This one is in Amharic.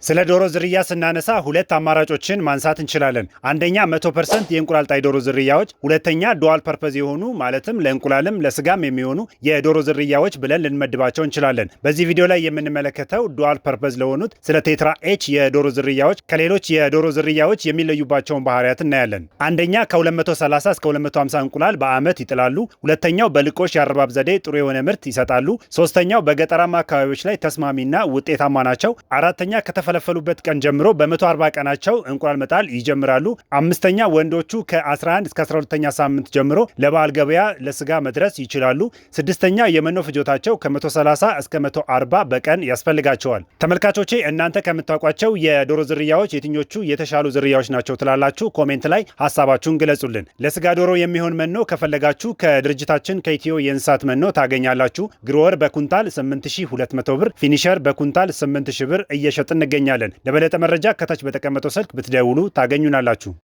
ስለ ዶሮ ዝርያ ስናነሳ ሁለት አማራጮችን ማንሳት እንችላለን። አንደኛ 100% የእንቁላል ጣይ ዶሮ ዝርያዎች፣ ሁለተኛ ዱዋል ፐርፐዝ የሆኑ ማለትም ለእንቁላልም ለስጋም የሚሆኑ የዶሮ ዝርያዎች ብለን ልንመድባቸው እንችላለን። በዚህ ቪዲዮ ላይ የምንመለከተው ዱዋል ፐርፐዝ ለሆኑት ስለ ቴትራ ኤች የዶሮ ዝርያዎች ከሌሎች የዶሮ ዝርያዎች የሚለዩባቸውን ባህሪያት እናያለን። አንደኛ ከ230 እስከ 250 እንቁላል በዓመት ይጥላሉ። ሁለተኛው በልቆሽ የአረባብ ዘዴ ጥሩ የሆነ ምርት ይሰጣሉ። ሶስተኛው በገጠራማ አካባቢዎች ላይ ተስማሚና ውጤታማ ናቸው። አራተኛ ከተፈለፈሉበት ቀን ጀምሮ በ140 ቀናቸው እንቁላል መጣል ይጀምራሉ። አምስተኛ ወንዶቹ ከ11 እስከ 12ኛ ሳምንት ጀምሮ ለበዓል ገበያ ለስጋ መድረስ ይችላሉ። ስድስተኛ የመኖ ፍጆታቸው ከ130 እስከ 140 በቀን ያስፈልጋቸዋል። ተመልካቾቼ እናንተ ከምታውቋቸው የዶሮ ዝርያዎች የትኞቹ የተሻሉ ዝርያዎች ናቸው ትላላችሁ? ኮሜንት ላይ ሀሳባችሁን ግለጹልን። ለስጋ ዶሮ የሚሆን መኖ ከፈለጋችሁ ከድርጅታችን ከኢትዮ የእንስሳት መኖ ታገኛላችሁ። ግሮወር በኩንታል 8200 ብር፣ ፊኒሸር በኩንታል 8000 ብር እየሸጥን እንገኛለን። ለበለጠ መረጃ ከታች በተቀመጠው ስልክ ብትደውሉ ታገኙናላችሁ።